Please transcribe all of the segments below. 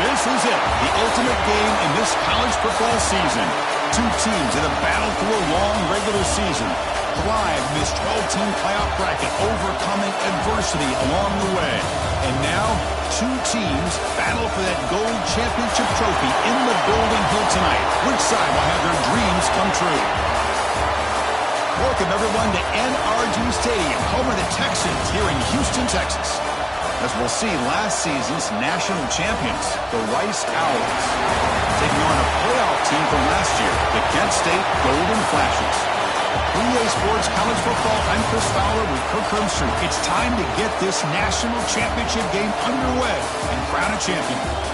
This is it, the ultimate game in this college football season. Two teams in a battle through a long regular season. Thrive in this 12-team playoff bracket, overcoming adversity along the way. And now, two teams battle for that gold championship trophy in the Golden Hill tonight. Which side will have their dreams come true? Welcome, everyone, to NRG Stadium, home of the Texans here in Houston, Texas. As we'll see, last season's national champions, the Rice Owls, taking on a playoff team from last year, the Kent State Golden Flashes. EA Sports College Football, I'm Chris Fowler with Kirk Herbstreit. It's time to get this national championship game underway and crown a champion.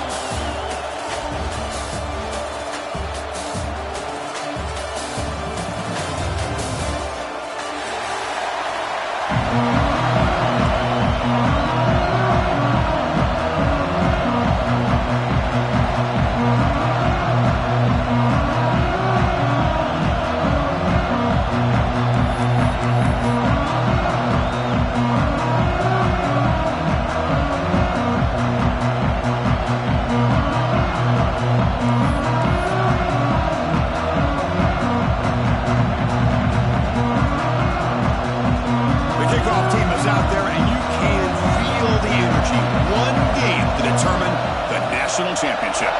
Championship.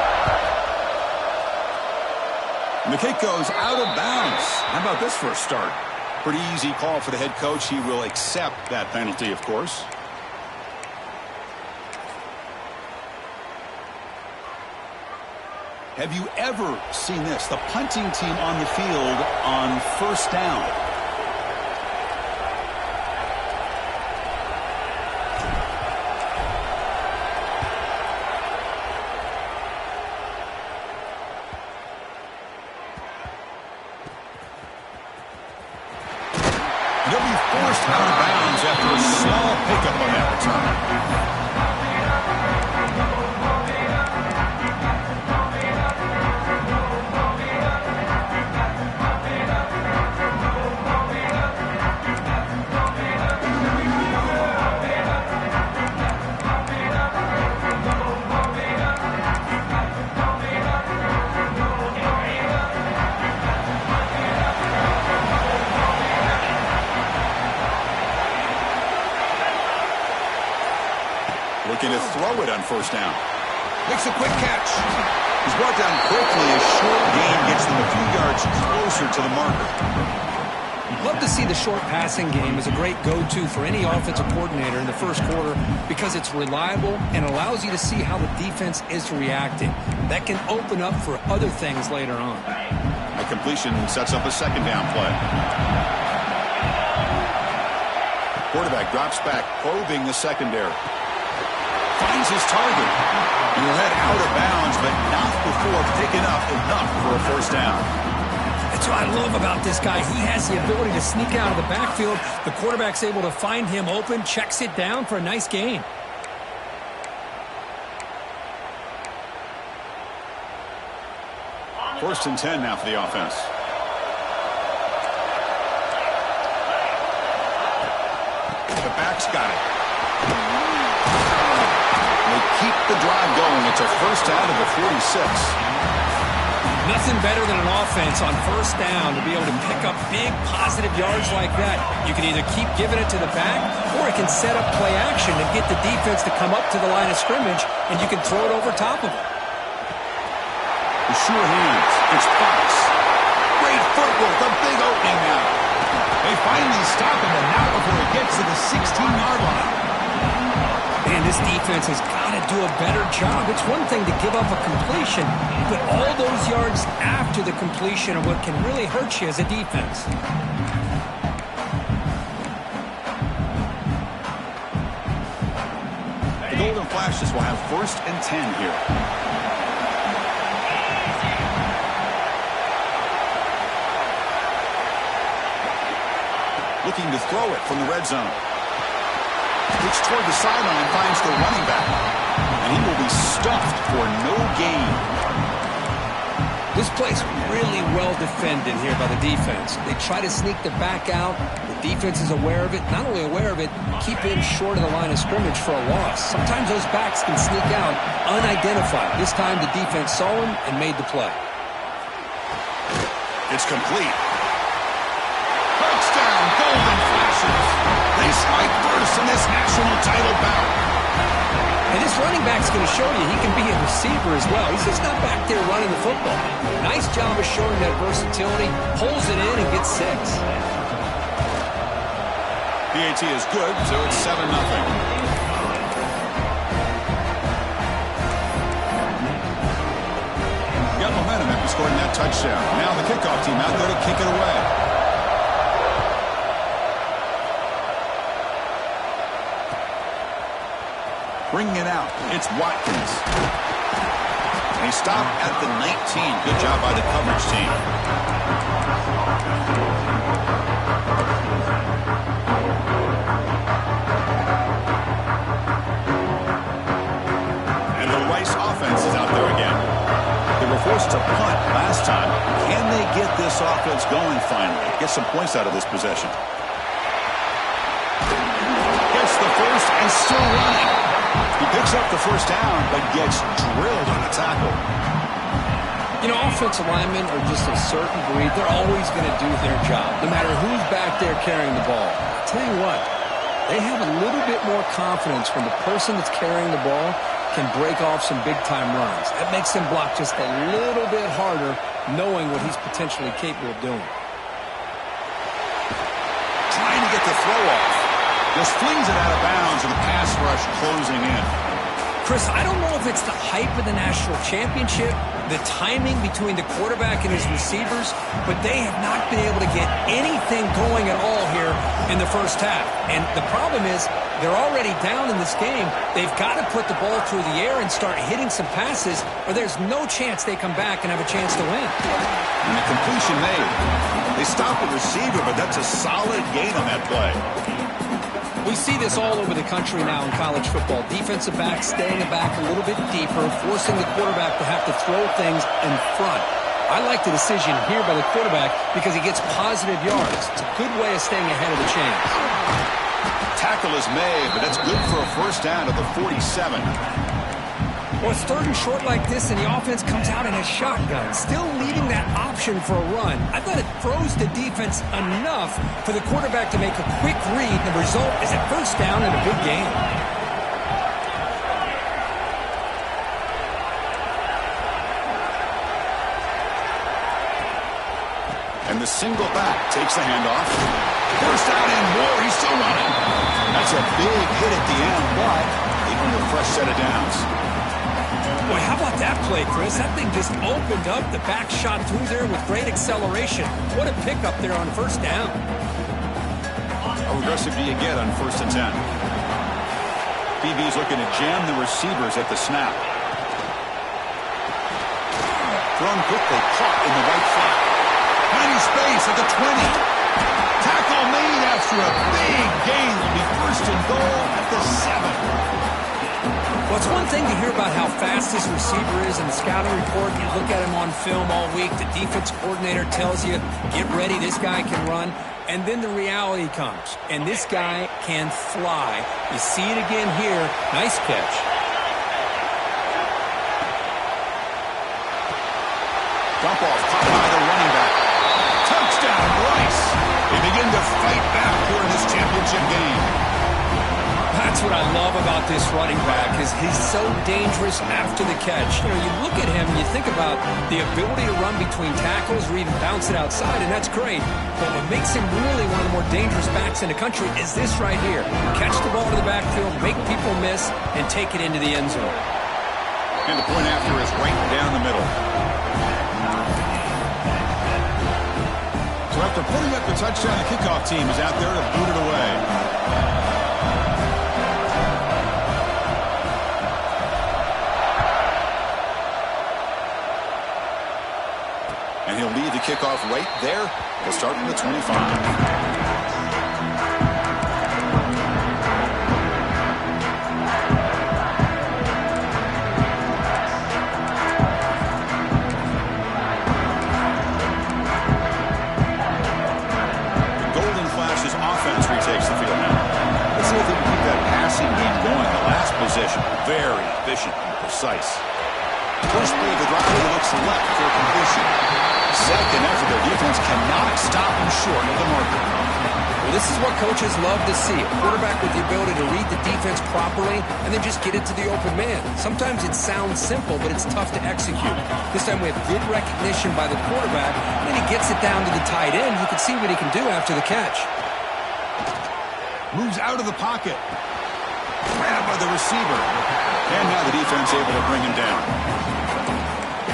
And the kick goes out of bounds. How about this for a start? Pretty easy call for the head coach. He will accept that penalty, of course. Have you ever seen this? The punting team on the field on first down. He'll be forced out of bounds after a small pickup on that return. Looking to throw it on first down. Makes a quick catch. He's brought down quickly. A short gain gets them a few yards closer to the marker. Love to see the short passing game as a great go-to for any offensive coordinator in the first quarter because it's reliable and allows you to see how the defense is reacting. That can open up for other things later on. A completion sets up a second down play. quarterback drops back, probing the secondary. Finds his target. He'll head out of bounds, but not before picking up enough for a first down. That's what I love about this guy. He has the ability to sneak out of the backfield. The quarterback's able to find him open, checks it down for a nice gain. First and 10 now for the offense. The back's got it. They keep the drive going. It's a first down of the 46. Nothing better than an offense on first down to be able to pick up big positive yards like that. You can either keep giving it to the back, or it can set up play action and get the defense to come up to the line of scrimmage, and you can throw it over top of them. The sure hands. It's Fox. Great footwork. A big opening now. They finally stop him, and not before he gets to the 16-yard line. Man, this defense has got to do a better job. It's one thing to give up a completion, but all those yards after the completion are what can really hurt you as a defense. The Golden Flashes will have first and 10 here. Looking to throw it from the red zone. Looks toward the sideline, finds the running back. And he will be stuffed for no gain. This play's really well defended here by the defense. They try to sneak the back out. The defense is aware of it. Not only aware of it, keep him short of the line of scrimmage for a loss. Sometimes those backs can sneak out unidentified. This time the defense saw him and made the play. It's complete. Touchdown, Golden Flashes. They strike first in this national title bout. And this running back's going to show you he can be a receiver as well. He's just not back there running the football. Nice job of showing that versatility. Pulls it in and gets 6. PAT is good, so it's 7-0. Got momentum after scoring that touchdown. Now the kickoff team out there to kick it away. Bringing it out, it's Watkins. They stop at the 19. Good job by the coverage team. And the Rice offense is out there again. They were forced to punt last time. Can they get this offense going finally? Get some points out of this possession. Gets the first and still running. He picks up the first down, but gets drilled on the tackle. You know, offensive linemen are just a certain breed. They're always going to do their job, no matter who's back there carrying the ball. I'll tell you what, they have a little bit more confidence when the person that's carrying the ball can break off some big-time runs. That makes them block just a little bit harder, knowing what he's potentially capable of doing. Trying to get the throw off. Just flings it out of bounds with a pass rush closing in. Chris, I don't know if it's the hype of the national championship, the timing between the quarterback and his receivers, but they have not been able to get anything going at all here in the first half. And the problem is they're already down in this game. They've got to put the ball through the air and start hitting some passes, or there's no chance they come back and have a chance to win. And the completion made. They stop the receiver, but that's a solid gain on that play. We see this all over the country now in college football. Defensive backs staying back a little bit deeper, forcing the quarterback to have to throw things in front. I like the decision here by the quarterback because he gets positive yards. It's a good way of staying ahead of the chains. Tackle is made, but that's good for a first down to the 47. Well, it's third and short like this, and the offense comes out in a shotgun, still leaving that option for a run. I thought it throws the defense enough for the quarterback to make a quick read. The result is a first down and a big gain. And the single back takes the handoff. First down and more. He's still running. That's a big hit at the end, but even with a fresh set of downs. Boy, how about that play, Chris? That thing just opened up. The back shot through there with great acceleration. What a pickup there on first down. How aggressive do you get on 1st and 10? BB's looking to jam the receivers at the snap. Thrown quickly, caught in the right flat. Tiny space at the 20. Tackle made after a big gain. Will be 1st and goal at the 7. Well, it's one thing to hear about how fast this receiver is in the scouting report. You look at him on film all week. The defense coordinator tells you, get ready, this guy can run. And then the reality comes, and this guy can fly. You see it again here. Nice catch. Dump off, caught by the running back. Touchdown, Rice. They begin to fight back here in this championship game. That's what I love about this running back, is he's so dangerous after the catch. You know, you look at him and you think about the ability to run between tackles or even bounce it outside, and that's great. But what makes him really one of the more dangerous backs in the country is this right here. Catch the ball to the backfield, make people miss, and take it into the end zone. And the point after is right down the middle. So after putting up the touchdown, the kickoff team is out there to boot it away. And he'll lead the kickoff right there. He'll start from the 25. Takes the field now. Let's see if they can keep that passing game going. The last possession, very efficient and precise. First play of the drive, he looks left for completion. Second effort, their defense cannot stop him short of the marker. Well, this is what coaches love to see. A quarterback with the ability to read the defense properly and then just get it to the open man. Sometimes it sounds simple, but it's tough to execute. This time we have good recognition by the quarterback, and he gets it down to the tight end. You can see what he can do after the catch. Moves out of the pocket. Grabbed by the receiver. And now the defense able to bring him down.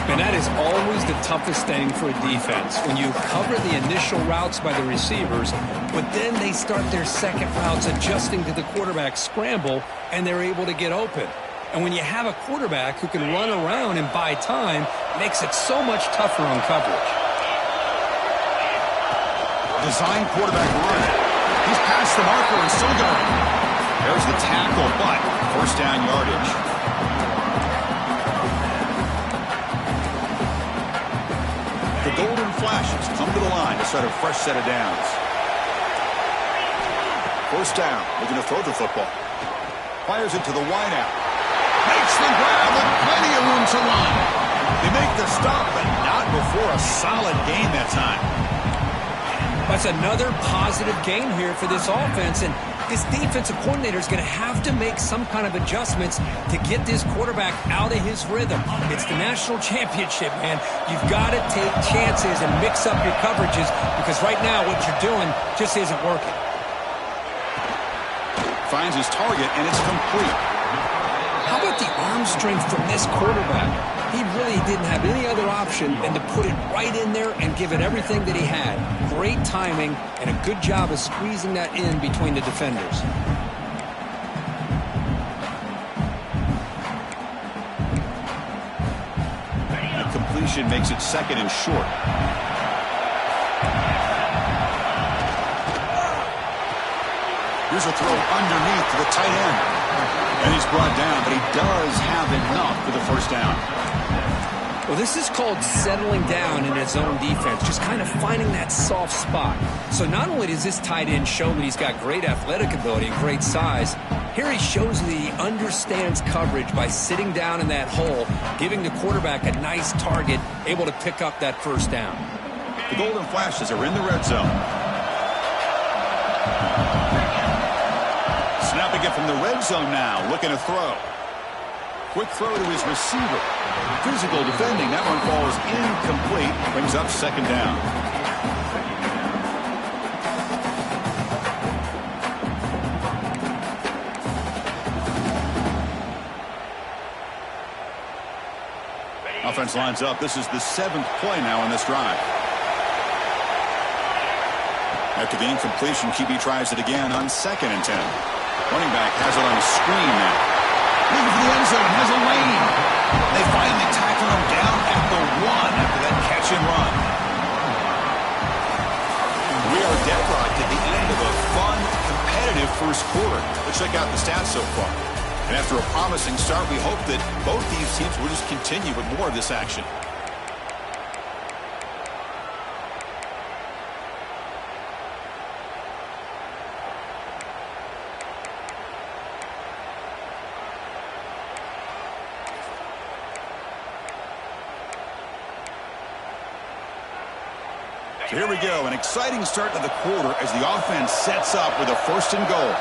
And that is always the toughest thing for a defense. When you cover the initial routes by the receivers, but then they start their second routes adjusting to the quarterback scramble, and they're able to get open. And when you have a quarterback who can run around and buy time, it makes it so much tougher on coverage. Design quarterback run. He's past the marker and still going. There's the tackle, but 1st down yardage. The Golden Flashes come to the line to start a fresh set of downs. 1st down, looking to throw the football. Fires it to the wideout. Makes the grab with plenty of room to run. They make the stop, but not before a solid gain that time. That's another positive game here for this offense, and this defensive coordinator is going to have to make some kind of adjustments to get this quarterback out of his rhythm. It's the national championship, man. You've got to take chances and mix up your coverages, because right now what you're doing just isn't working. Finds his target, and it's complete. How about the arm strength from this quarterback? He really didn't have any other option than to put it right in there and give it everything that he had. Great timing and a good job of squeezing that in between the defenders. The completion makes it 2nd and short. Here's a throw underneath to the tight end. And he's brought down, but he does have enough for the 1st down. Well, this is called settling down in his own defense, just kind of finding that soft spot. So not only does this tight end show that he's got great athletic ability and great size, here he shows that he understands coverage by sitting down in that hole, giving the quarterback a nice target, able to pick up that 1st down. The Golden Flashes are in the red zone. Snapping it from the red zone now, looking to throw. Quick throw to his receiver. Physical defending. That one falls incomplete. Brings up 2nd down. Offense lines up. This is the 7th play now on this drive. After the incompletion, QB tries it again on 2nd and 10. Running back has it on a screen now. Looking for the end zone, has a lane. They finally tackle him down at the 1 after that catch and run. We are deadlocked at the end of a fun, competitive first quarter. Let's check out the stats so far. And after a promising start, we hope that both these teams will just continue with more of this action. So here we go, an exciting start to the quarter as the offense sets up with a 1st and goal.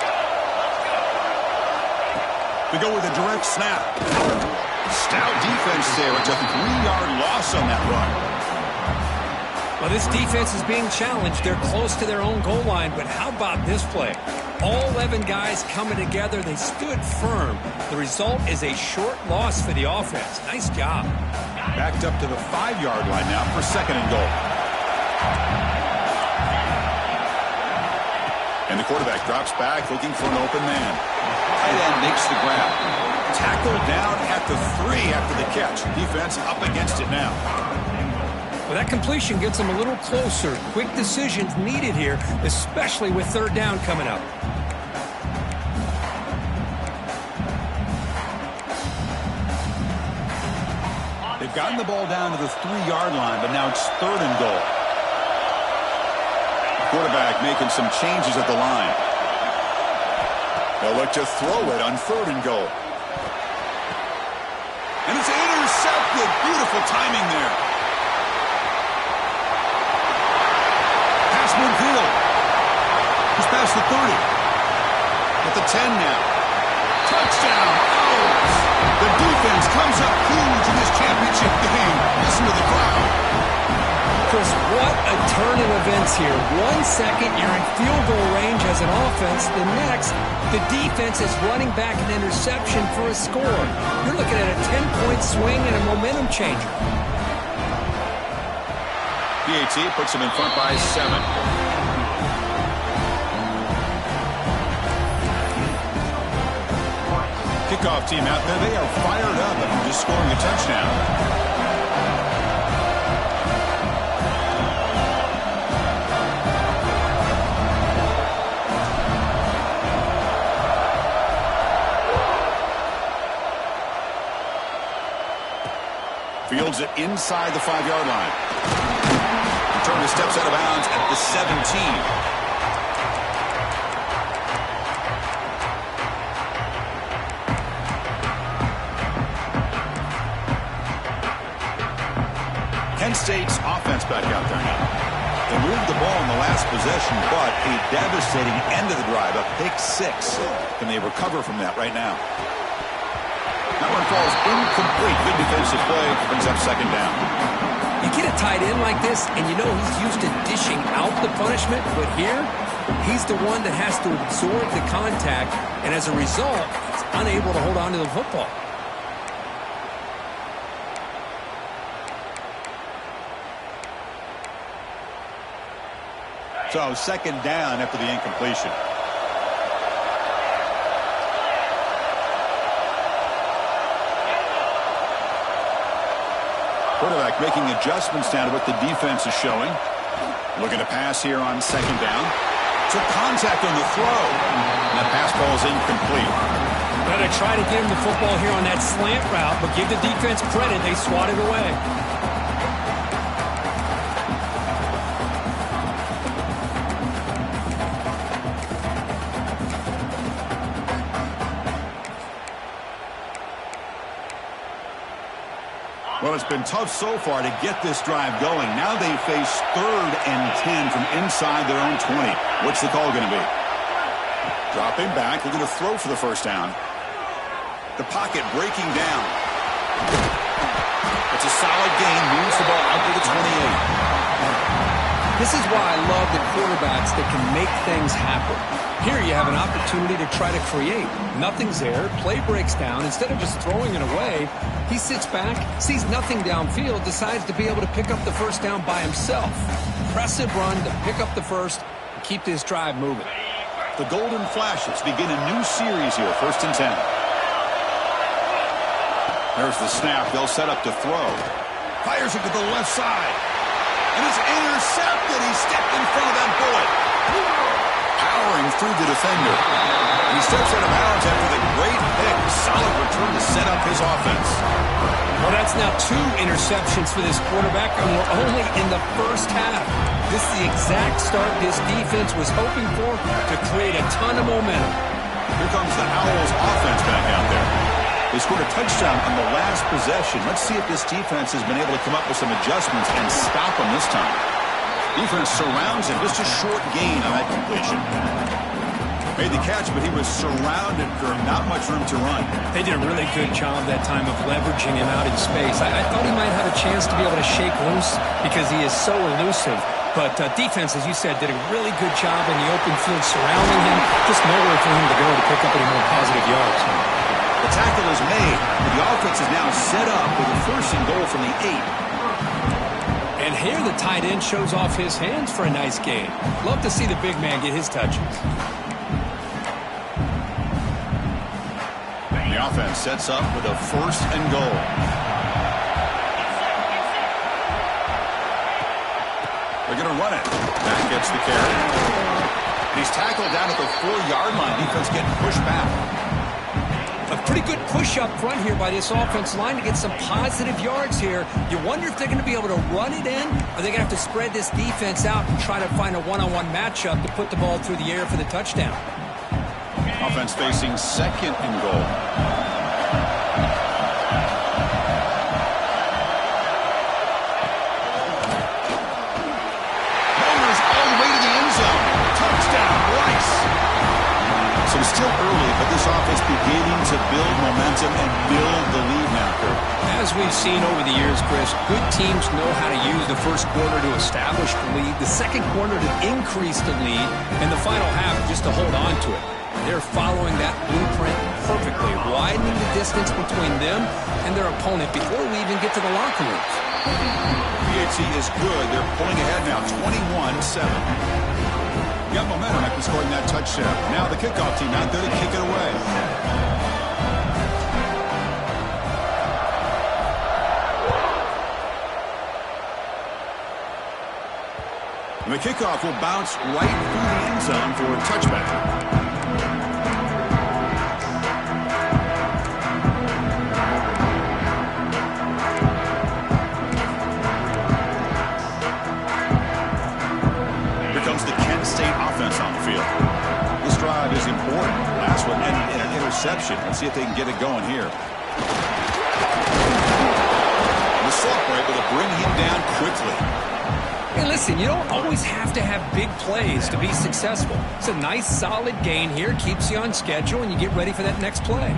We go with a direct snap. Stout defense there. It's a 3-yard loss on that run. Well, this defense is being challenged. They're close to their own goal line, but how about this play? All 11 guys coming together. They stood firm. The result is a short loss for the offense. Nice job. Backed up to the 5-yard line now for 2nd and goal. And the quarterback drops back looking for an open man. Tight end makes the grab. Tackled down at the 3 after the catch. Defense up against it now. Well, that completion gets them a little closer. Quick decisions needed here, especially with 3rd down coming up. They've gotten the ball down to the 3-yard line, but now it's 3rd and goal. Quarterback making some changes at the line. They'll look to throw it on 3rd and goal. And it's intercepted. Beautiful timing there. Pass midfield. He's past the 30. At the 10 now. Touchdown. Oh! The defense comes up huge in this championship game. Listen to the crowd. Chris, what a turn of events here. 1 second, you're in field goal range as an offense. The next, the defense is running back an interception for a score. You're looking at a 10-point swing and a momentum changer. PAT puts them in front by 7. Kickoff team out there. They are fired up after just scoring a touchdown. Fields it inside the 5-yard line. Returner steps out of bounds at the 17. Kent State's offense back out there now. They moved the ball in the last possession, but a devastating end of the drive, a pick 6. Can they recover from that right now? That one falls incomplete. Good defensive play. Brings up 2nd down. You get a tight end like this, and you know he's used to dishing out the punishment, but here, he's the one that has to absorb the contact, and as a result, he's unable to hold on to the football. So 2nd down after the incompletion. Quarterback making adjustments down to what the defense is showing. Looking to pass here on 2nd down. Took contact on the throw. And that pass ball is incomplete. Better try to get him the football here on that slant route, but give the defense credit. They swatted away. Well, it's been tough so far to get this drive going. Now they face 3rd and 10 from inside their own 20. What's the call going to be? Dropping back, looking to throw for the 1st down. The pocket breaking down. It's a solid gain, moves the ball out to the 28. This is why I love the quarterbacks that can make things happen. Here you have an opportunity to try to create. Nothing's there. Play breaks down. Instead of just throwing it away, he sits back, sees nothing downfield, decides to be able to pick up the 1st down by himself. Impressive run to pick up the 1st. keep this drive moving. The Golden Flashes begin a new series here, 1st and 10. There's the snap. They'll set up to throw. Fires it to the left side. And it's intercepted. He stepped in front of that bullet. Powering through the defender. And he steps out of bounds after the great pick. Solid return to set up his offense. Well, that's now 2 interceptions for this quarterback, and we're only in the first half. This is the exact start this defense was hoping for to create a ton of momentum. Here comes the Owls offense back out there. They scored a touchdown on the last possession. Let's see if this defense has been able to come up with some adjustments and stop them this time. Defense surrounds him. Just a short gain on that completion. Made the catch, but he was surrounded for not much room to run. They did a really good job that time of leveraging him out in space. I thought he might have a chance to be able to shake loose because he is so elusive. But defense, as you said, did a really good job in the open field surrounding him. Just nowhere for him to go to pick up any more positive yards. The tackle is made, but the offense is now set up with a 1st and goal from the 8. And here the tight end shows off his hands for a nice gain. Love to see the big man get his touches. The offense sets up with a 1st and goal. They're going to run it. Back gets the carry. And he's tackled down at the 4-yard line. Defense getting pushed back. A pretty good push up front here by this offensive line to get some positive yards here. You wonder if they're going to be able to run it in, or they're going to have to spread this defense out and try to find a one-on-one matchup to put the ball through the air for the touchdown. Offense facing 2nd and goal. Motors all the way to the end zone. Touchdown, Rice. So it's still early, but this offense beginning to build momentum and build the lead now. As we've seen over the years, Chris, good teams know how to use the first quarter to establish the lead, the second quarter to increase the lead, and the final half just to hold on to it. They're following that blueprint perfectly, widening the distance between them and their opponent before we even get to the locker rooms. PHC is good. They're pulling ahead now, 21-7. Got momentum after scoring that touchdown. Now the kickoff team out there to kick it away. And the kickoff will bounce right through the end zone for a touchback. Is important. Last one ended in an interception. Let's see if they can get it going here. And the Salk were able to bring him down quickly. Hey, listen, you don't always have to have big plays to be successful. It's a nice, solid gain here. Keeps you on schedule, and you get ready for that next play.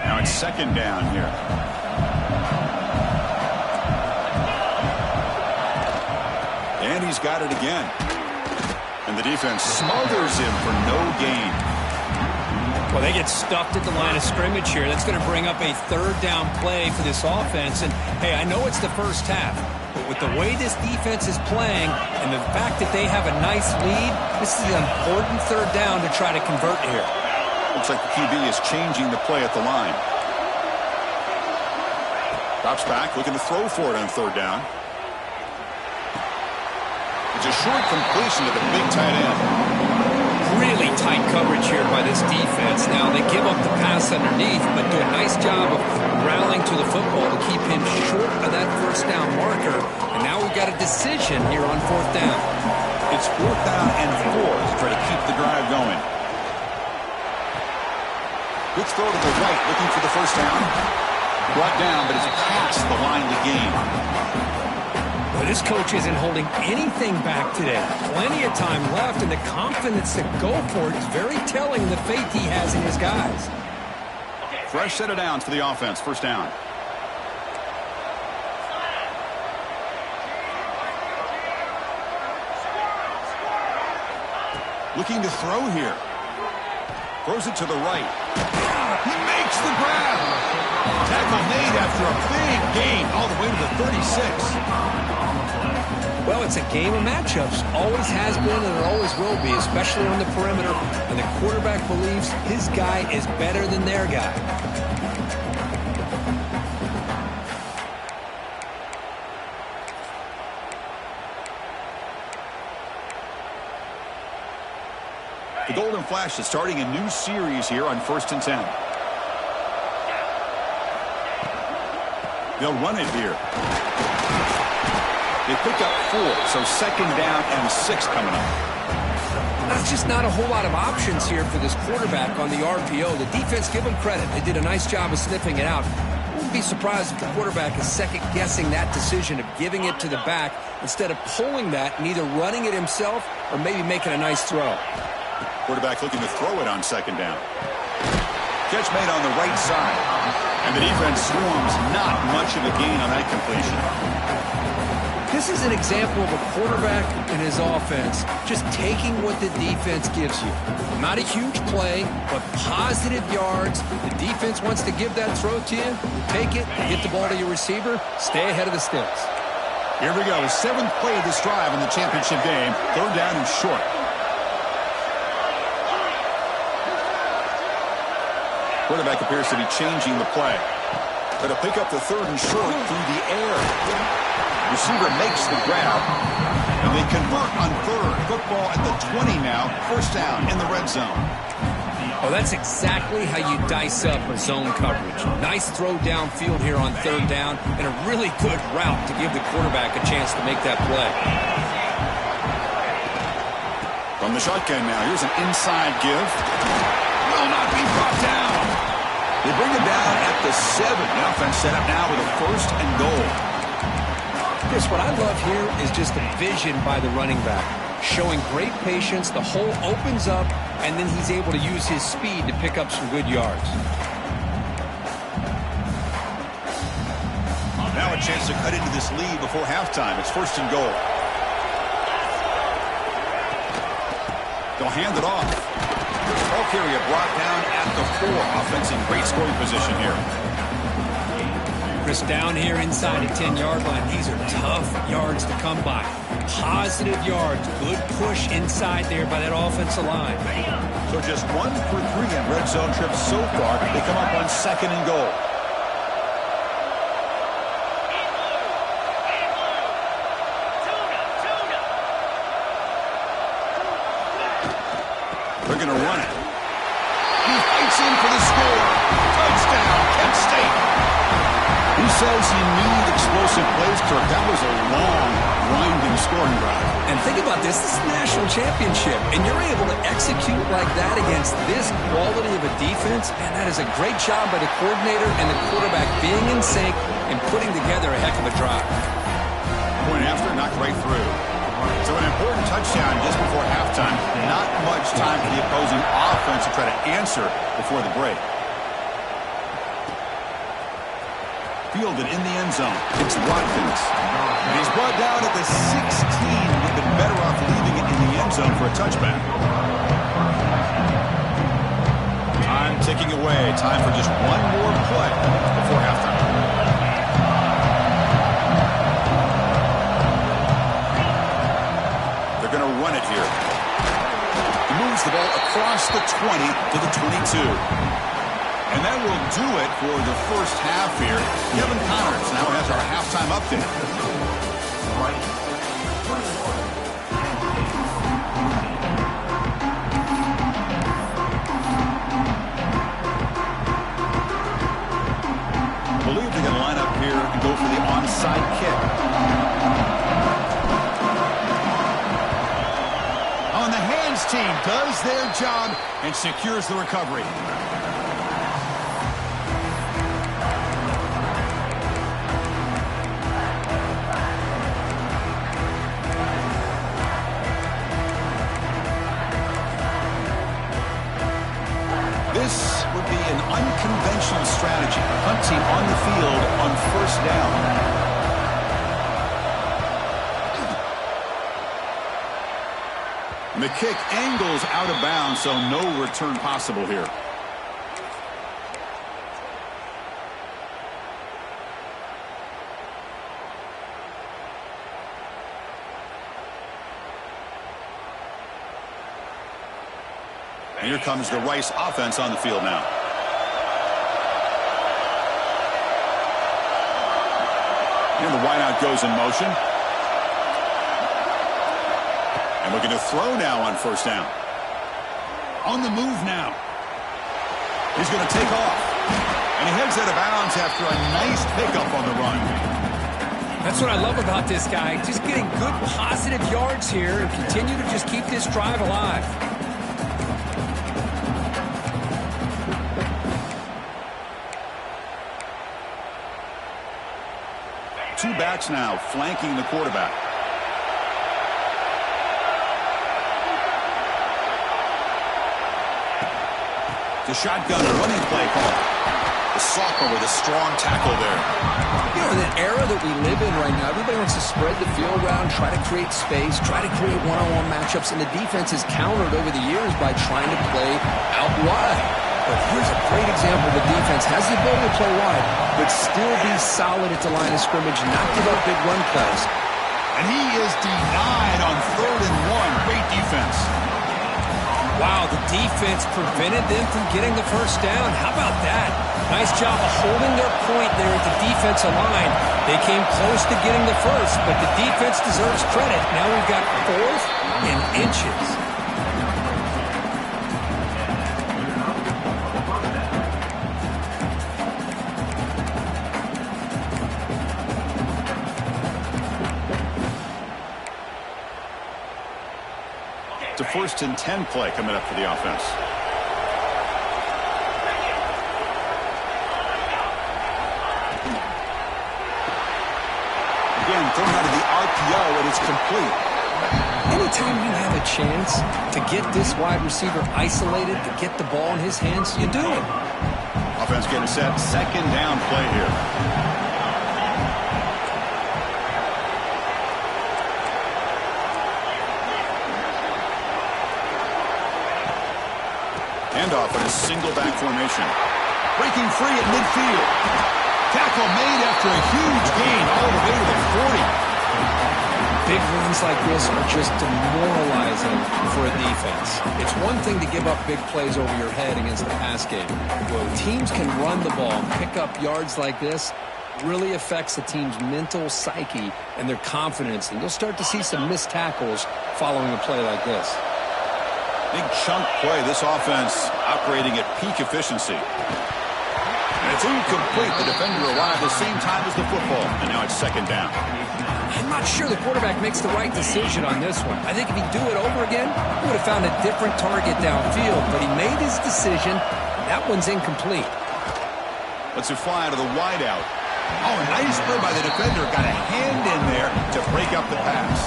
Now it's 2nd down here. And he's got it again. And the defense smothers him for no gain. Well, they get stuffed at the line of scrimmage here. That's going to bring up a 3rd down play for this offense. And, hey, I know it's the first half, but with the way this defense is playing and the fact that they have a nice lead, this is an important 3rd down to try to convert here. Looks like the QB is changing the play at the line. Drops back, looking to throw for it on 3rd down. It's a short completion to the big tight end. Really tight coverage here by this defense. Now, they give up the pass underneath, but do a nice job of rallying to the football to keep him short of that 1st down marker. And now we've got a decision here on 4th down. It's 4th down and 4 to try to keep the drive going. Quick throw to the right, looking for the 1st down. Brought down, but it's past the line to gain. Well, this coach isn't holding anything back today. Plenty of time left, and the confidence to go for it is very telling in the faith he has in his guys. Fresh set of downs for the offense. 1st down. Looking to throw here. Throws it to the right. He makes the grab. Tackle made after a big gain all the way to the 36. Well, it's a game of matchups. Always has been and it always will be, especially on the perimeter. And the quarterback believes his guy is better than their guy. The Golden Flash is starting a new series here on 1st and 10. They'll run it here. They pick up 4, so 2nd down and 6 coming up. That's just not a whole lot of options here for this quarterback on the RPO. The defense, give them credit. They did a nice job of sniffing it out. I wouldn't be surprised if the quarterback is second-guessing that decision of giving it to the back instead of pulling that and either running it himself or maybe making a nice throw. Quarterback looking to throw it on 2nd down. Catch made on the right side. And the defense swarms, not much of a gain on that completion. This is an example of a quarterback and his offense just taking what the defense gives you. Not a huge play, but positive yards. The defense wants to give that throw to you. You take it, get the ball to your receiver, stay ahead of the sticks. Here we go. 7th play of this drive in the championship game. 3rd down and short. Quarterback appears to be changing the play. But to pick up the 3rd and short through the air. Receiver makes the grab. And they convert on 3rd. Football at the 20 now. 1st down in the red zone. Oh, that's exactly how you dice up a zone coverage. Nice throw downfield here on 3rd down. And a really good route to give the quarterback a chance to make that play. From the shotgun now. Here's an inside give. Will not be brought down. They bring it down at the 7. The offense set up now with a 1st and goal. Chris, what I love here is just the vision by the running back. Showing great patience, the hole opens up, and then he's able to use his speed to pick up some good yards. Now a chance to cut into this lead before halftime. It's 1st and goal. They'll hand it off. Ball carrier brought down at the 4. Offense in great scoring position here. Chris, down here inside the 10-yard line, these are tough yards to come by. Positive yards, good push inside there by that offensive line. So just 1 for 3 in red zone trips so far. They come up on 2nd and goal. They're going to run it. He fights in for the score. Touchdown, Kent State. He says he needed explosive plays, Kirk. That was a long, winding scoring drive. And think about this. This is a national championship, and you're able to execute like that against this quality of a defense, and that is a great job by the coordinator and the quarterback being in sync and putting together a heck of a drive. Point after, knocked right through. So an important touchdown just before halftime. Not much time for the opposing offense to try to answer before the break. Fielded in the end zone. It's Watkins. And he's brought down at the 16. Would have been better off leaving it in the end zone for a touchback. Time ticking away. Time for just one more play before halftime. They're going to run it here. He moves the ball across the 20 to the 22. And that will do it for the first half here. Kevin Connors now has our halftime update. I believe they're going to line up here and go for the onside kick. On the hands team does their job and secures the recovery. This would be an unconventional strategy. Hunting on the field on 1st down. And the kick angles out of bounds, so no return possible here. Here comes the Rice offense on the field now. And the wideout goes in motion. And looking to throw now on first down. On the move now. He's going to take off. And he heads out of bounds after a nice pickup on the run. That's what I love about this guy. Just getting good positive yards here and continue to just keep this drive alive. Two backs now flanking the quarterback. The shotgun running play call. The sophomore with a strong tackle there. You know, in the era that we live in right now, everybody wants to spread the field around, try to create space, try to create one-on-one matchups, and the defense has countered over the years by trying to play out wide. But here's a great example. The defense has the ability to play wide, but still be solid at the line of scrimmage, not give up big run plays. And he is denied on 3rd and 1. Great defense. Wow, the defense prevented them from getting the first down. How about that? Nice job of holding their point there at the defensive line. They came close to getting the first, but the defense deserves credit. Now we've got 4th and inches. It's a 1st and 10 play coming up for the offense. Again, thrown out of the RPO, and it's complete. Anytime you have a chance to get this wide receiver isolated, to get the ball in his hands, you do it. Offense getting set. 2nd down play here. Handoff in a single back formation. Breaking free at midfield. Tackle made after a huge gain all the way to the 40. Big runs like this are just demoralizing for a defense. It's one thing to give up big plays over your head against the pass game. When teams can run the ball and pick up yards like this, really affects the team's mental psyche and their confidence. And you'll start to see some missed tackles following a play like this. Big chunk play. This offense operating at peak efficiency. And it's incomplete. The defender arrived at the same time as the football. And now it's 2nd down. I'm not sure the quarterback makes the right decision on this one. I think if he'd do it over again, he would have found a different target downfield. But he made his decision. That one's incomplete. Lets it fly out of the wideout. Oh, nice play by the defender. Got a hand in there to break up the pass.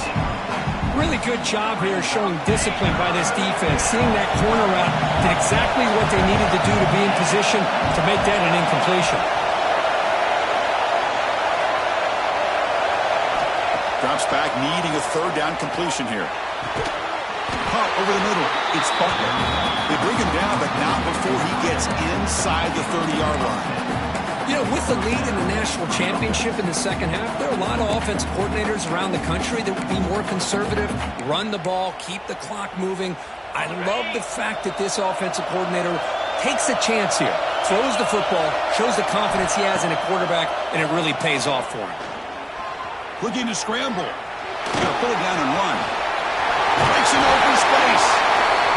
Really good job here showing discipline by this defense. Seeing that corner route did exactly what they needed to do to be in position to make that an incompletion. Drops back, needing a 3rd down completion here. Pump over the middle. It's Butler. They bring him down, but not before he gets inside the 30-yard line. You know, with the lead in the national championship in the second half, there are a lot of offensive coordinators around the country that would be more conservative, run the ball, keep the clock moving. I love the fact that this offensive coordinator takes a chance here, throws the football, shows the confidence he has in a quarterback, and it really pays off for him. Looking to scramble. He's going to pull it down and run. Breaks an open space.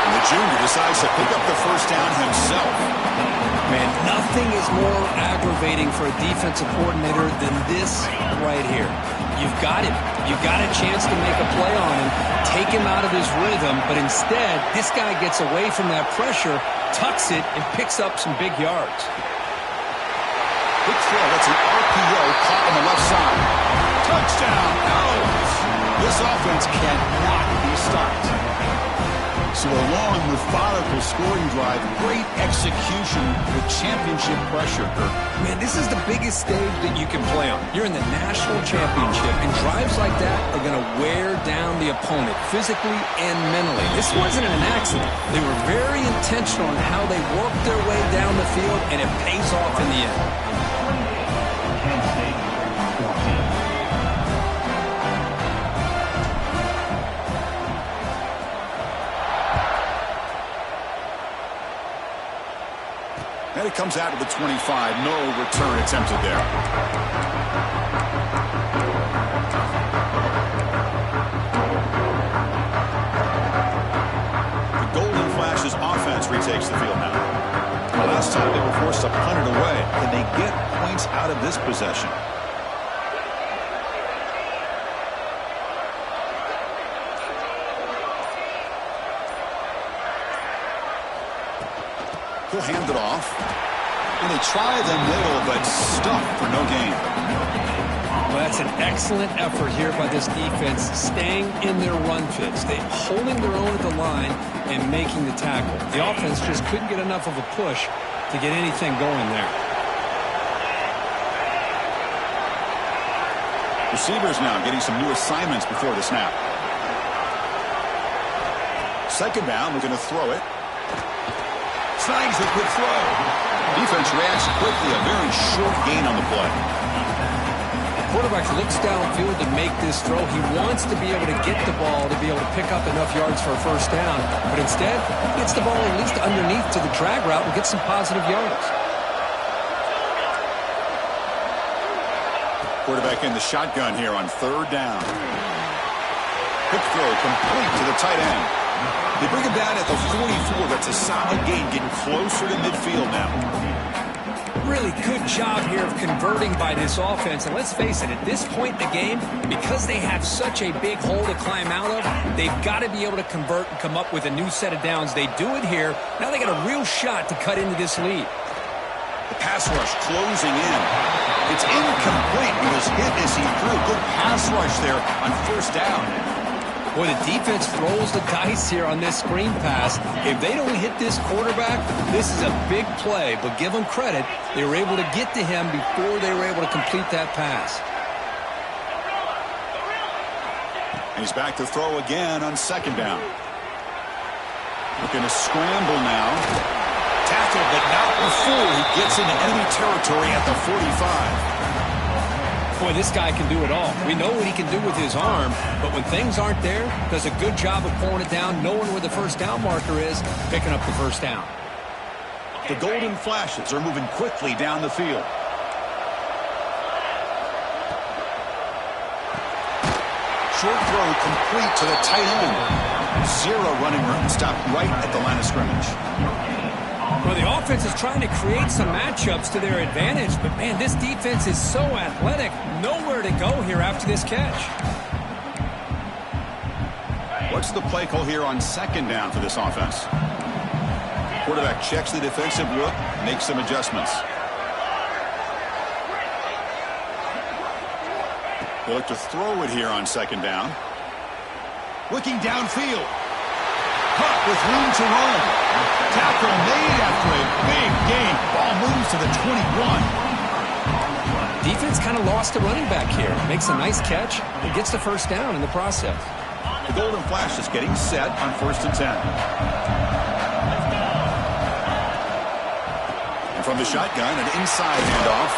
And the junior decides to pick up the first down himself. Man, nothing is more aggravating for a defensive coordinator than this right here. You've got him. You've got a chance to make a play on him, take him out of his rhythm, but instead, this guy gets away from that pressure, tucks it, and picks up some big yards. Big throw. That's an RPO caught on the left side. Touchdown. Owls. This offense cannot be stopped. So a long, methodical scoring drive, great execution with championship pressure. Man, this is the biggest stage that you can play on. You're in the national championship, and drives like that are going to wear down the opponent physically and mentally. This wasn't an accident. They were very intentional in how they worked their way down the field, and it pays off in the end. And it comes out to the 25. No return attempted there. The Golden Flash's offense retakes the field now. The last time they were forced to punt it away. Can they get points out of this possession? He'll hand it off. And they try the middle, but stuffed for no gain. Well, that's an excellent effort here by this defense, staying in their run fits. They're holding their own at the line and making the tackle. The offense just couldn't get enough of a push to get anything going there. Receivers now getting some new assignments before the snap. Second down, we're going to throw it. Snags a quick throw. Defense reacts quickly. A very short gain on the play. Quarterback looks downfield to make this throw. He wants to be able to get the ball to be able to pick up enough yards for a first down. But instead, he gets the ball at least underneath to the drag route and gets some positive yards. Quarterback in the shotgun here on third down. Quick throw complete to the tight end. They bring him down at the 44. That's a solid gain, getting closer to midfield now. Really good job here of converting by this offense. And let's face it, at this point in the game, because they have such a big hole to climb out of, they've got to be able to convert and come up with a new set of downs. They do it here. Now they got a real shot to cut into this lead. The pass rush closing in. It's incomplete. He was hit as he threw. Good pass rush there on first down. Boy, the defense throws the dice here on this screen pass. If they don't hit this quarterback, this is a big play. But give them credit. They were able to get to him before they were able to complete that pass. And he's back to throw again on second down. Looking to scramble now. Tackled, but not before he gets into enemy territory at the 45. Boy, this guy can do it all. We know what he can do with his arm, but when things aren't there, does a good job of pulling it down, knowing where the first down marker is, picking up the first down. The Golden Flashes are moving quickly down the field. Short throw complete to the tight end. Zero running room, stopped right at the line of scrimmage. Well, the offense is trying to create some matchups to their advantage, but, man, this defense is so athletic. Nowhere to go here after this catch. What's the play call here on second down for this offense? Quarterback checks the defensive look, makes some adjustments. They look to throw it here on second down. Looking downfield. Hunt with room to run. Tackle made after a big gain. Ball moves to the 21. Defense kind of lost the running back here. Makes a nice catch and gets the first down in the process. The Golden Flash is getting set on 1st and 10. And from the shotgun, an inside handoff.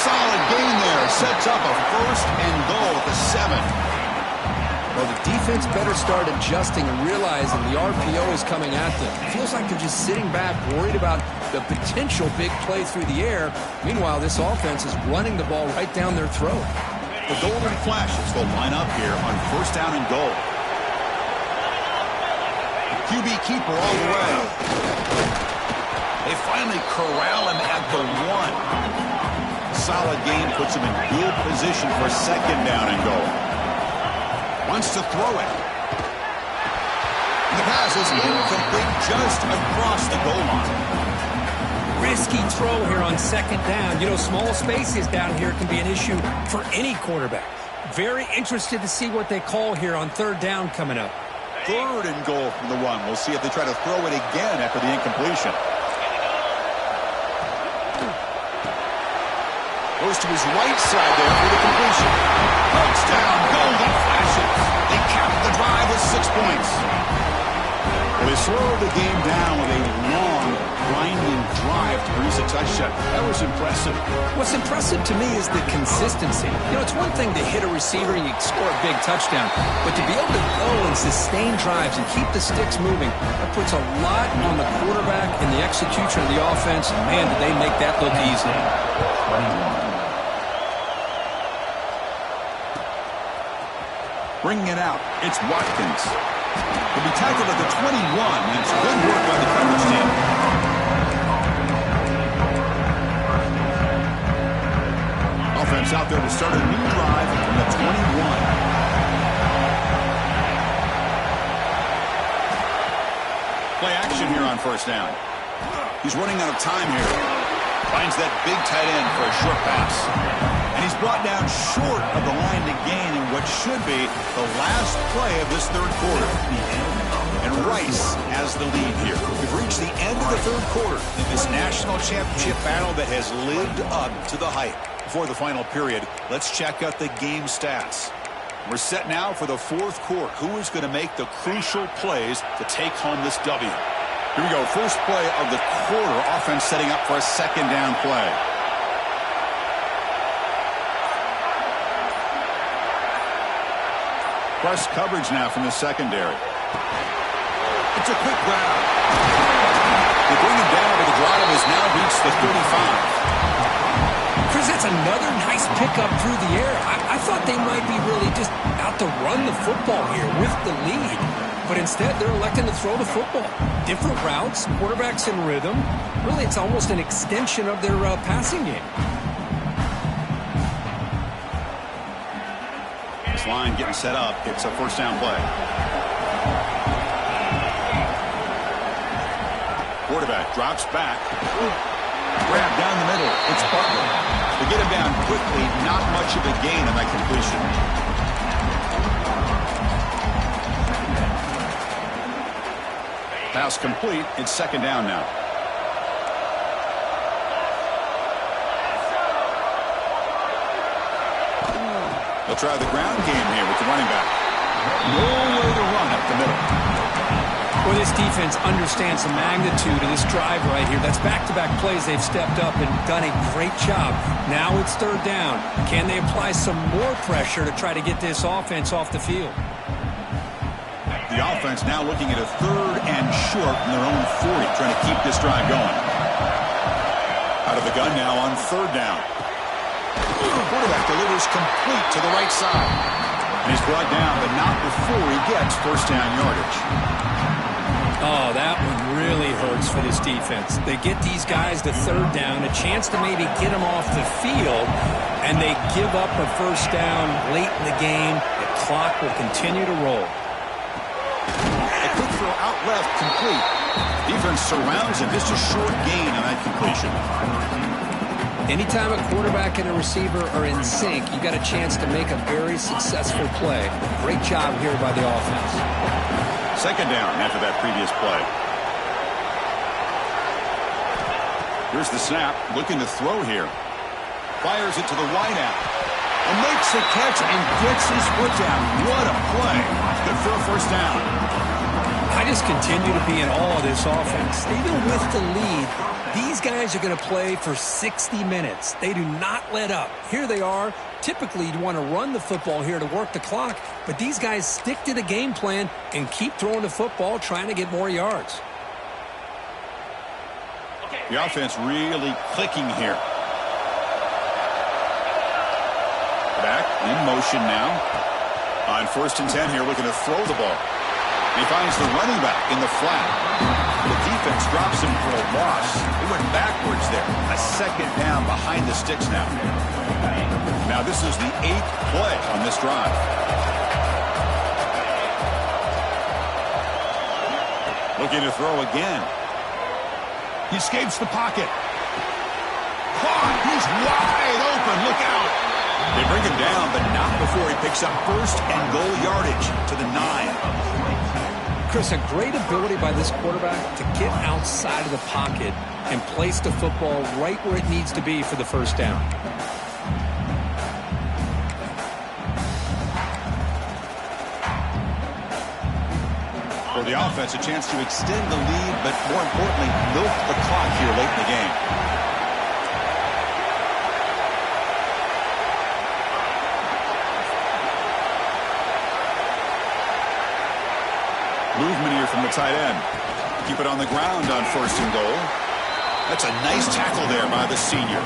Solid gain there. Sets up a 1st and goal at the 7. Well, the defense better start adjusting and realizing the RPO is coming at them. It feels like they're just sitting back, worried about the potential big play through the air. Meanwhile, this offense is running the ball right down their throat. The Golden Flashes will line up here on 1st down and goal. QB keeper all the way. They finally corral him at the 1. Solid gain puts him in good position for second down and goal. Wants to throw it. The pass is incomplete just across the goal line. Risky throw here on second down. You know, small spaces down here can be an issue for any quarterback. Very interested to see what they call here on third down coming up. 3rd and goal from the 1. We'll see if they try to throw it again after the incompletion. Goes to his right side there for the completion. Touchdown, Golden Flashes. They cap the drive with 6 points. Well, they slow the game down with a long, grinding drive to produce a touchdown. gosh, that was impressive. What's impressive to me is the consistency. You know, it's one thing to hit a receiver and you score a big touchdown, but to be able to go and sustain drives and keep the sticks moving, that puts a lot on the quarterback and the execution of the offense. Man, did they make that look easy. Bringing it out, it's Watkins. He'll be tackled at the 21, and it's good work by the coverage team. Offense out there to start a new drive from the 21. Play action here on first down. He's running out of time here. Finds that big tight end for a short pass. And he's brought down short of the line to gain in what should be the last play of this third quarter. And Rice has the lead here. We've reached the end of the third quarter in this national championship battle that has lived up to the hype. Before the final period, let's check out the game stats. We're set now for the fourth quarter. Who is going to make the crucial plays to take home this W? Here we go. First play of the quarter. Offense setting up for a second down play. Press coverage now from the secondary. It's a quick grab. They bring him down, but the drive has now reached the 35. Chris, that's another nice pickup through the air. I thought they might be really just out to run the football here with the lead. But instead, they're electing to throw the football. Different routes, quarterbacks in rhythm. Really, it's almost an extension of their passing game. This line getting set up. It's a first down play. Quarterback drops back. Grab down the middle. It's Butler. They get him down quickly. Not much of a gain on that completion. Pass complete. It's second down now. They'll try the ground game here with the running back. No way to run up the middle. Well, this defense understands the magnitude of this drive right here. That's back-to-back plays. They've stepped up and done a great job. Now it's third down. Can they apply some more pressure to try to get this offense off the field? The offense now looking at a third and short from their own 40, trying to keep this drive going. Out of the gun now on third down. Quarterback delivers complete to the right side. And he's brought down, but not before he gets first down yardage. Oh, that one really hurts for this defense. They get these guys to third down, a chance to maybe get them off the field, and they give up a first down late in the game. The clock will continue to roll. A quick throw out left, complete. Defense surrounds him. Just a short gain on that completion. Anytime a quarterback and a receiver are in sync, you got a chance to make a very successful play. Great job here by the offense. Second down after that previous play. Here's the snap. Looking to throw here. Fires it to the wideout. And makes the catch and gets his foot down. What a play. Good for a first down. I just continue to be in awe of this offense. Even with the lead, these guys are going to play for 60 minutes. They do not let up. Here they are. Typically, you'd want to run the football here to work the clock, but these guys stick to the game plan and keep throwing the football, trying to get more yards. The offense really clicking here. Back in motion now. On first and 10 here, looking to throw the ball. He finds the running back in the flat. The defense drops him for a loss. He went backwards there. A second down behind the sticks now. Now this is the 8th play on this drive. Looking to throw again. He escapes the pocket. Caught. He's wide open. Look out. They bring him down, but not before he picks up first and goal yardage to the 9. Chris, a great ability by this quarterback to get outside of the pocket and place the football right where it needs to be for the first down. For the offense, a chance to extend the lead, but more importantly, milk the clock here late in the game. tight end. Keep it on the ground on 1st and goal. That's a nice tackle there by the senior.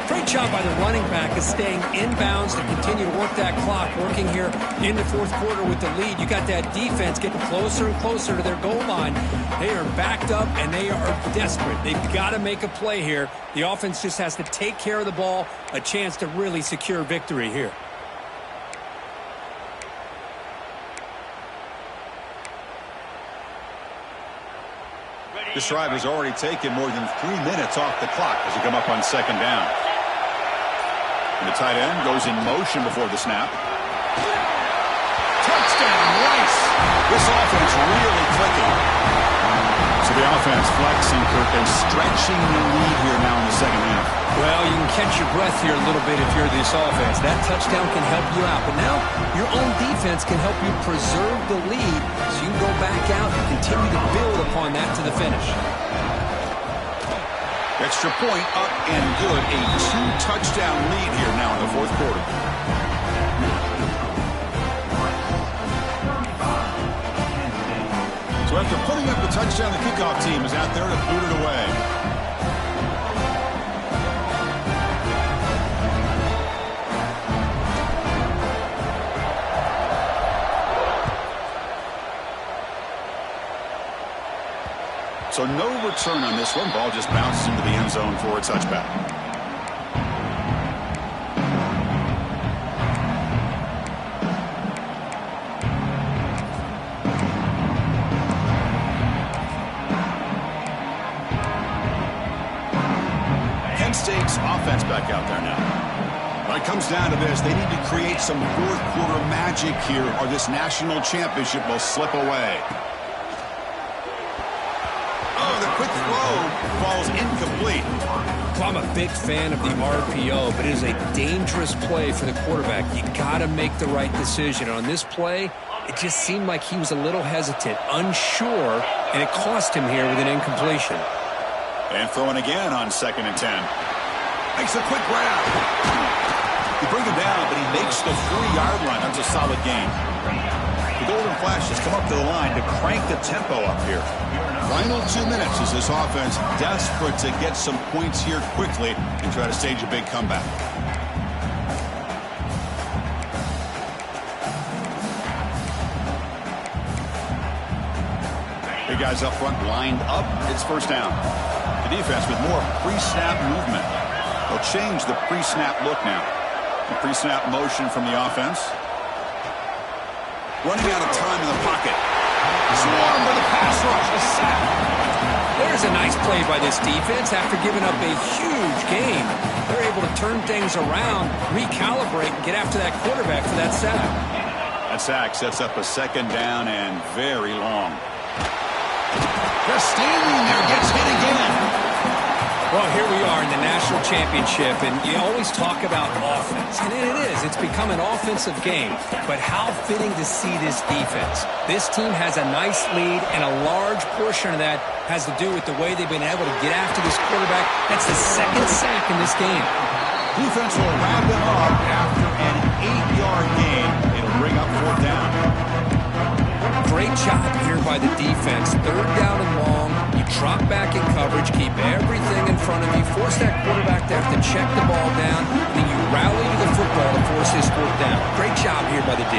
Great job by the running back of staying inbounds to continue to work that clock, working here in the 4th quarter with the lead. You got that defense getting closer and closer to their goal line. They are backed up, and they are desperate. They've got to make a play here. The offense just has to take care of the ball, a chance to really secure victory here. This drive has already taken more than 3 minutes off the clock as we come up on 2nd down. And the tight end goes in motion before the snap. Touchdown, Rice! This offense really clicking. So the offense flexing, Kirk, and stretching the lead here now in the 2nd half. Well, you can catch your breath here a little bit if you're this offense. That touchdown can help you out. But now your own defense can help you preserve the lead so you can go back out and continue to build upon that to the finish. Extra point up and good. A 2-touchdown lead here now in the 4th quarter. So after putting up the touchdown, the kickoff team is out there to boot it away. So no return on this one. Ball just bounces into the end zone for a touchback. Penn State's offense back out there now. When it comes down to this, they need to create some 4th quarter magic here, or this national championship will slip away. Quick throw falls incomplete. Well, I'm a big fan of the RPO, but it is a dangerous play for the quarterback. You got to make the right decision. On this play, it just seemed like he was a little hesitant, unsure, and it cost him here with an incompletion. And throwing again on 2nd and 10. Makes a quick grab. You bring him down, but he makes the 3-yard line. That's a solid gain. The Golden Flash has come up to the line to crank the tempo up here. Final 2 minutes as this offense desperate to get some points here quickly and try to stage a big comeback. Big guys up front lined up. It's 1st down. The defense with more pre-snap movement. They'll change the pre-snap look now. The pre-snap motion from the offense. Running out of time in the pocket. Swarm with a pass rush, a sack. There's a nice play by this defense. After giving up a huge gain, they're able to turn things around, recalibrate, and get after that quarterback for that sack. That sack sets up a 2nd down and very long. Just standing there, gets hit again. Well, here we are in the national championship, and you always talk about offense. And it is. It's become an offensive game. But how fitting to see this defense. This team has a nice lead, and a large portion of that has to do with the way they've been able to get after this quarterback. That's the 2nd sack in this game. Defense will wrap them up after an 8-yard gain. It'll bring up 4th down. Great job here by the defense. 3rd down and long. You drop back in coverage, keep everything in front of you, force that quarterback to have to check the ball down, and then you rally to the football to force his 4th down. Great job here by the D.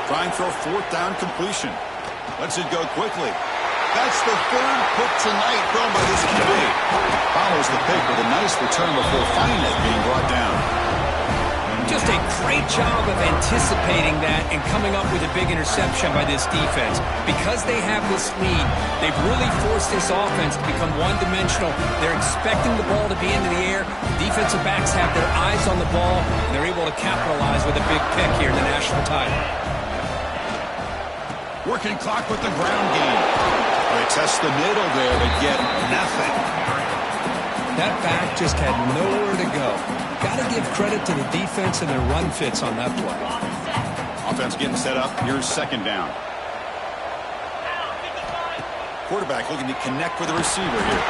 Trying for a 4th down completion. Lets it go quickly. That's the 3rd pick tonight thrown by this QB. Follows the pick with a nice return before finally being brought down. Just a great job of anticipating that and coming up with a big interception by this defense. Because they have this lead, they've really forced this offense to become one-dimensional. They're expecting the ball to be into the air. The defensive backs have their eyes on the ball, and they're able to capitalize with a big pick here in the national title. Working clock with the ground game. They test the middle there, but get nothing. That back just had nowhere to go. Got to give credit to the defense and their run fits on that play. Offense getting set up. Here's 2nd down. Quarterback looking to connect with the receiver here.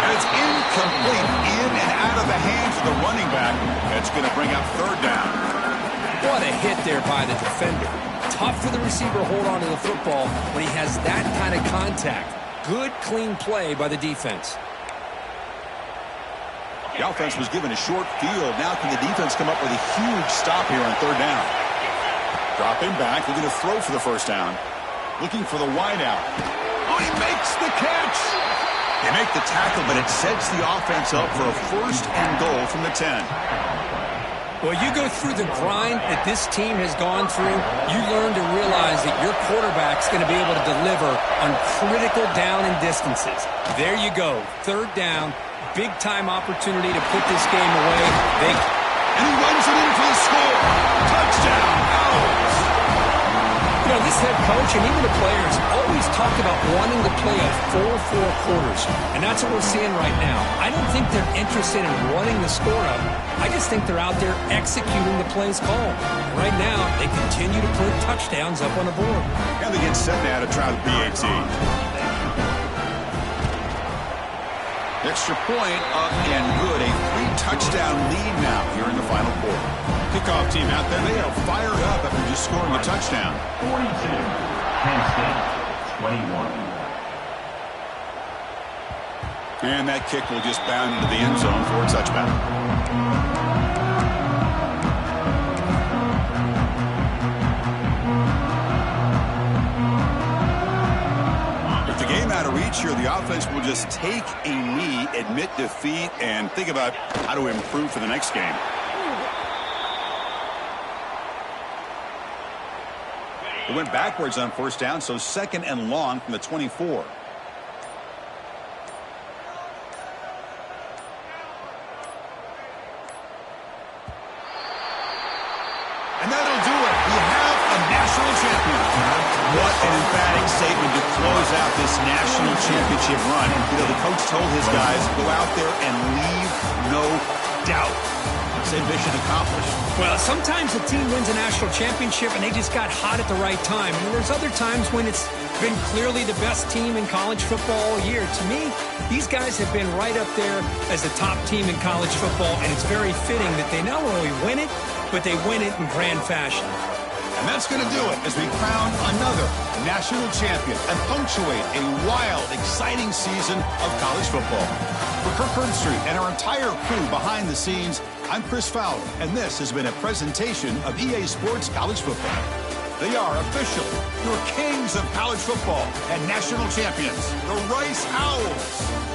And it's incomplete. In and out of the hands of the running back. That's going to bring up 3rd down. What a hit there by the defender. Tough for the receiver to hold on to the football when he has that kind of contact. Good, clean play by the defense. The offense was given a short field. Now can the defense come up with a huge stop here on third down? Dropping back, looking to throw for the first down. Looking for the wideout. Oh, he makes the catch. They make the tackle, but it sets the offense up for a first and goal from the 10. Well, you go through the grind that this team has gone through, you learn to realize that your quarterback's going to be able to deliver on critical down and distances. There you go. Third down, big-time opportunity to put this game away. And he runs it in for the score. Touchdown, Owls. You know, this head coach and even the players always talk about wanting to play a full 4 quarters, and that's what we're seeing right now. I don't think they're interested in running the score up. I just think they're out there executing the plays called. Right now, they continue to put touchdowns up on the board. And they get set now to try the PAT. Extra point up and good. A 3-touchdown lead now here in the final quarter. Kickoff team out there, they are fired up after just scoring a touchdown. 42, Penn State, 21. And that kick will just bound into the end zone for a touchback. Out of reach here, the offense will just take a knee, admit defeat, and think about how to improve for the next game. It went backwards on first down, so second and long from the 24. And that'll do it. We have a national champion. What an emphatic statement to close out this national championship run. You know, the coach told his guys, go out there and leave no doubt. Say mission accomplished. Well, sometimes a team wins a national championship and they just got hot at the right time. And there's other times when it's been clearly the best team in college football all year. To me, these guys have been right up there as the top team in college football, and it's very fitting that they not only win it, but they win it in grand fashion. And that's going to do it as we crown another national champion and punctuate a wild, exciting season of college football. For Kirk Herbstreit and our entire crew behind the scenes, I'm Chris Fowler, and this has been a presentation of EA Sports College Football. They are official, your kings of college football and national champions, the Rice Owls.